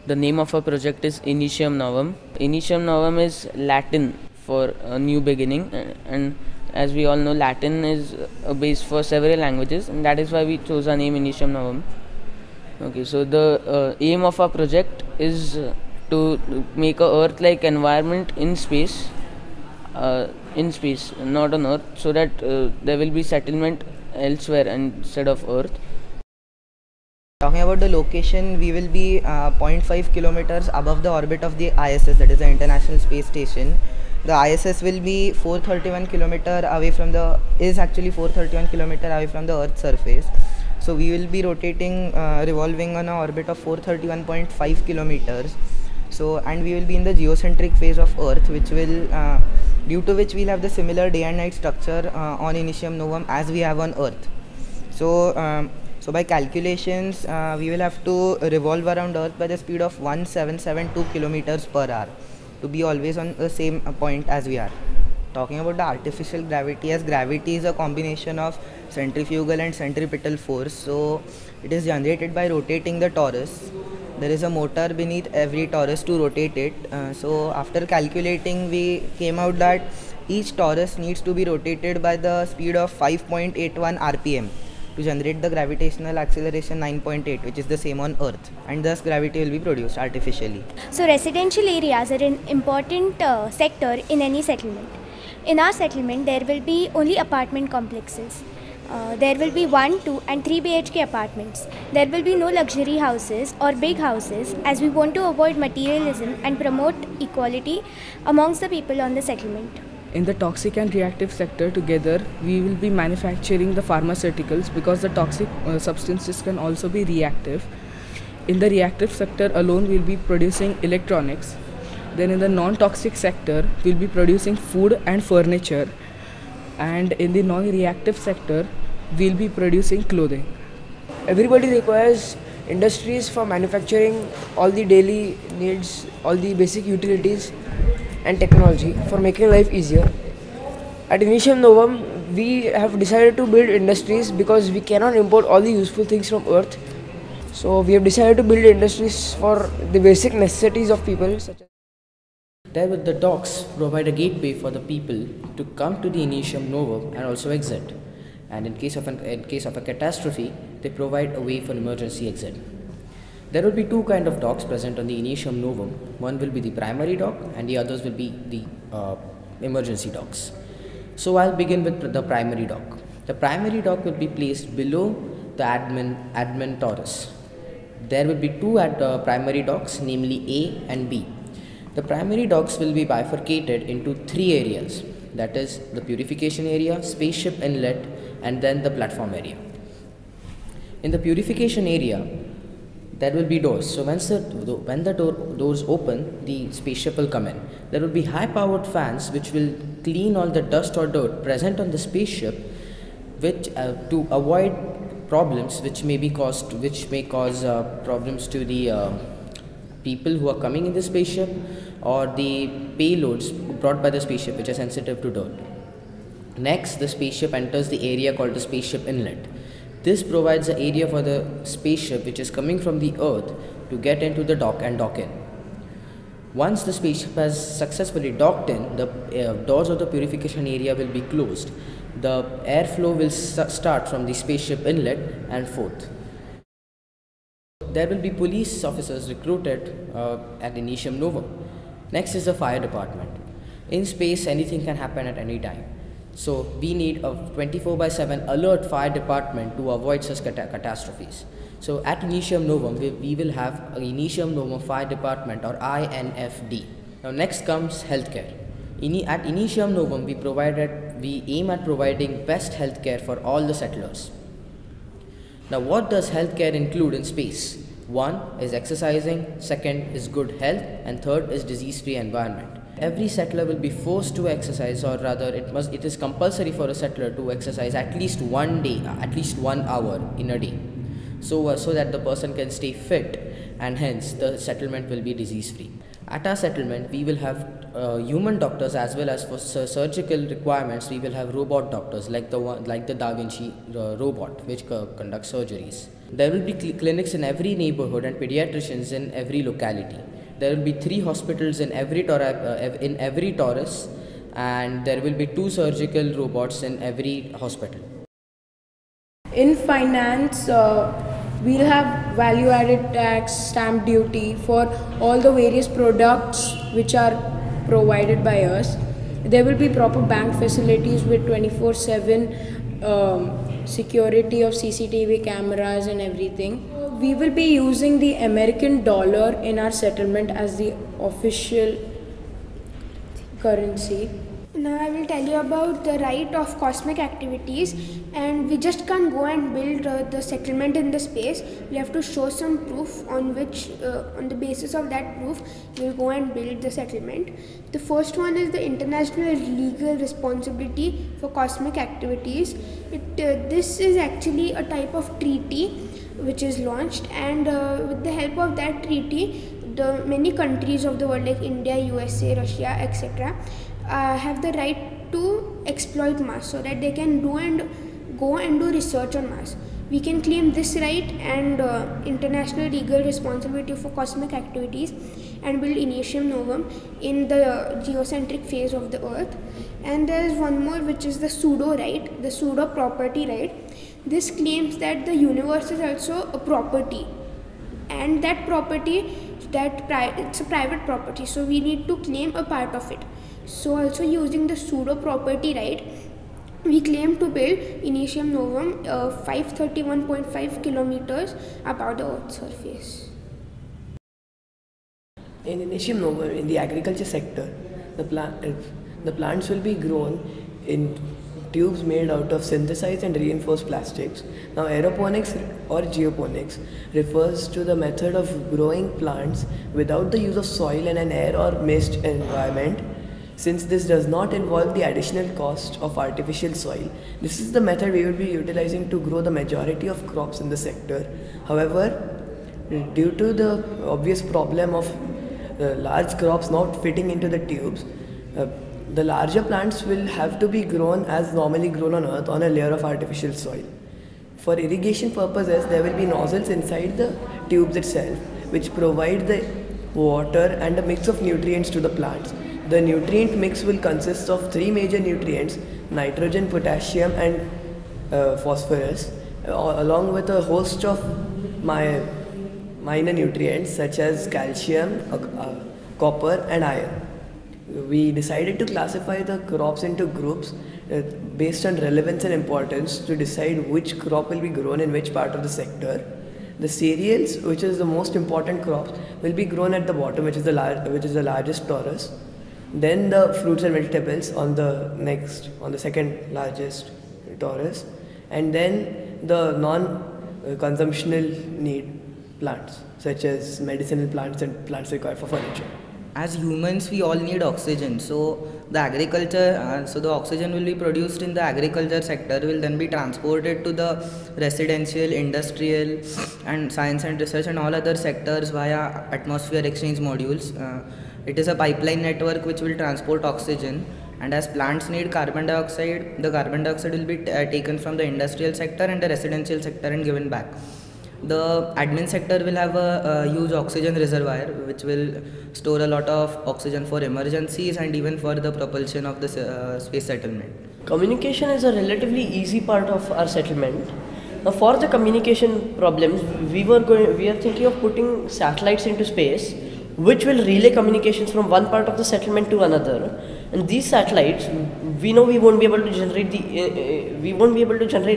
The name of our project is Initium Novum. Initium Novum is Latin for a new beginning, and as we all know, Latin is a base for several languages, and that is why we chose our name Initium Novum. Okay, so the aim of our project is to make a Earth-like environment in space, not on Earth, so that there will be settlement elsewhere instead of Earth. Talking about the location, we will be 0.5 kilometers above the orbit of the ISS, that is the International Space Station. The ISS will be 431 kilometer away from the Earth's surface. So we will be rotating, revolving on an orbit of 431.5 kilometers. So, and we will be in the geocentric phase of Earth, which will, due to which we'll have the similar day and night structure on Initium Novum as we have on Earth. So by calculations, we will have to revolve around Earth by the speed of 1772 kilometers per hour to be always on the same point as we are. Talking about the artificial gravity, as gravity is a combination of centrifugal and centripetal force, so it is generated by rotating the torus. There is a motor beneath every torus to rotate it. So after calculating, we came out that each torus needs to be rotated by the speed of 5.81 rpm to generate the gravitational acceleration 9.8, which is the same on Earth, and thus gravity will be produced artificially. So residential areas are an important sector in any settlement. In our settlement, there will be only apartment complexes. There will be 1, 2 and 3 BHK apartments. There will be no luxury houses or big houses, as we want to avoid materialism and promote equality amongst the people on the settlement. In the toxic and reactive sector together, we will be manufacturing the pharmaceuticals, because the toxic substances can also be reactive. In the reactive sector alone, we will be producing electronics. Then in the non-toxic sector, we will be producing food and furniture. And in the non-reactive sector, we will be producing clothing. Everybody requires industries for manufacturing all the daily needs, all the basic utilities and technology for making life easier. At Initium Novum, we have decided to build industries because we cannot import all the useful things from Earth. So we have decided to build industries for the basic necessities of people. The docks provide a gateway for the people to come to the Initium Novum and also exit. And in case of a catastrophe, they provide a way for emergency exit. There will be two kinds of docks present on the Initium Novum. One will be the primary dock and the others will be the emergency docks. So I'll begin with the primary dock. The primary dock will be placed below the admin torus. There will be two primary docks, namely A and B. The primary docks will be bifurcated into three areas, that is the purification area, spaceship inlet, and then the platform area. In the purification area, there will be doors. So when the doors open, the spaceship will come in. There will be high-powered fans which will clean all the dust or dirt present on the spaceship, which to avoid problems which may cause problems to the people who are coming in the spaceship, or the payloads brought by the spaceship which are sensitive to dirt. Next, the spaceship enters the area called the spaceship inlet. This provides the area for the spaceship which is coming from the Earth to get into the dock and dock in. Once the spaceship has successfully docked in, the doors of the purification area will be closed. The airflow will start from the spaceship inlet and forth. There will be police officers recruited at Initium Novum. Next is the fire department. In space, anything can happen at any time. So we need a 24/7 alert fire department to avoid such catastrophes. So at Initium Novum, we will have an Initium Novum Fire Department, or INFD. Now next comes healthcare. At Initium Novum, we aim at providing best healthcare for all the settlers. Now what does healthcare include in space? One is exercising, second is good health, and third is disease-free environment. Every settler will be forced to exercise, or rather it is compulsory for a settler to exercise at least 1 day, at least 1 hour in a day, so that the person can stay fit, and hence the settlement will be disease-free. At our settlement, we will have human doctors, as well as for surgical requirements, we will have robot doctors like the Da Vinci robot, which conducts surgeries. There will be clinics in every neighborhood and pediatricians in every locality. There will be 3 hospitals in every torus, and there will be 2 surgical robots in every hospital. In finance, we'll have value added tax, stamp duty for all the various products which are provided by us. There will be proper bank facilities with 24/7 security of CCTV cameras and everything. We will be using the American dollar in our settlement as the official currency. Now I will tell you about the right of cosmic activities, and we just can't go and build the settlement in the space. We have to show some proof on which, on the basis of that proof, we'll go and build the settlement. The first one is the international legal responsibility for cosmic activities. This is actually a type of treaty which is launched, and with the help of that treaty, the many countries of the world like India, USA, Russia, etc. Have the right to exploit Mars, so that they can go and do research on Mars. We can claim this right and international legal responsibility for cosmic activities and build Initium Novum in the geocentric phase of the Earth. And there is one more, which is the pseudo right, the pseudo property right. This claims that the universe is also a property, and that property, it's a private property, so we need to claim a part of it. So also using the pseudo property right, we claim to build Initium Novum 531.5 kilometers above the Earth's surface. In Initium Novum, in the agriculture sector, the plants will be grown in tubes made out of synthesized and reinforced plastics. Now, aeroponics or geoponics refers to the method of growing plants without the use of soil in an air or mist environment. Since this does not involve the additional cost of artificial soil, this is the method we will be utilizing to grow the majority of crops in the sector. However, due to the obvious problem of large crops not fitting into the tubes, the larger plants will have to be grown as normally grown on Earth on a layer of artificial soil. For irrigation purposes, there will be nozzles inside the tubes itself, which provide the water and a mix of nutrients to the plants. The nutrient mix will consist of 3 major nutrients: nitrogen, potassium and phosphorus, along with a host of minor nutrients such as calcium, copper and iron. We decided to classify the crops into groups based on relevance and importance to decide which crop will be grown in which part of the sector. The cereals, which is the most important crops, will be grown at the bottom, which is the largest torus. Then the fruits and vegetables on the second largest torus, and then the non-consumptional need plants such as medicinal plants and plants required for furniture. As humans, we all need oxygen. So the oxygen will be produced in the agriculture sector, will then be transported to the residential, industrial, and science and research and all other sectors via atmosphere exchange modules. It is a pipeline network which will transport oxygen, and as plants need carbon dioxide, the carbon dioxide will be taken from the industrial sector and the residential sector and given back. The admin sector will have a huge oxygen reservoir which will store a lot of oxygen for emergencies and even for the propulsion of the space settlement. Communication is a relatively easy part of our settlement. Now, for the communication problems, we are thinking of putting satellites into space, which will relay communications from one part of the settlement to another. And these satellites, we know we won't be able to generate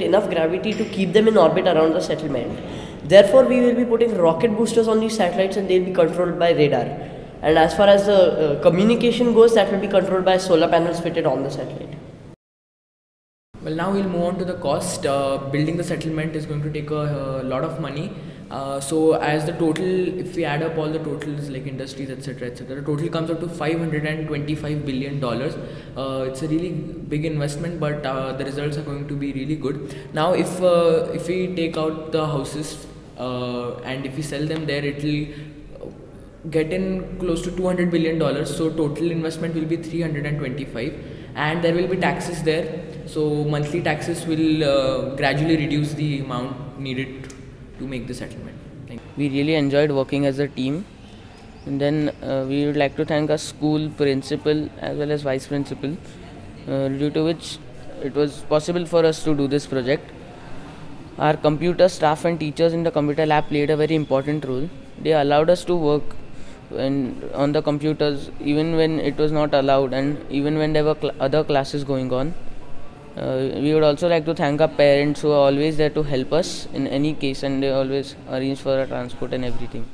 enough gravity to keep them in orbit around the settlement. Therefore, we will be putting rocket boosters on these satellites, and they'll be controlled by radar. And as far as the communication goes, that will be controlled by solar panels fitted on the satellite. Well, now we'll move on to the cost. Building the settlement is going to take a lot of money. So as the total, if we add up all the totals like industries, etc., the total comes up to $525 billion. It's a really big investment, but the results are going to be really good. Now, if we take out the houses and if we sell them there, it will get in close to $200 billion. So total investment will be 325, and there will be taxes there. So monthly taxes will gradually reduce the amount needed, to make the settlement. Thank you. We really enjoyed working as a team. And then we would like to thank our school principal as well as vice principal, due to which it was possible for us to do this project. Our computer staff and teachers in the computer lab played a very important role. They allowed us to work on the computers even when it was not allowed, and even when there were other classes going on. We would also like to thank our parents who are always there to help us in any case, and they always arrange for our transport and everything.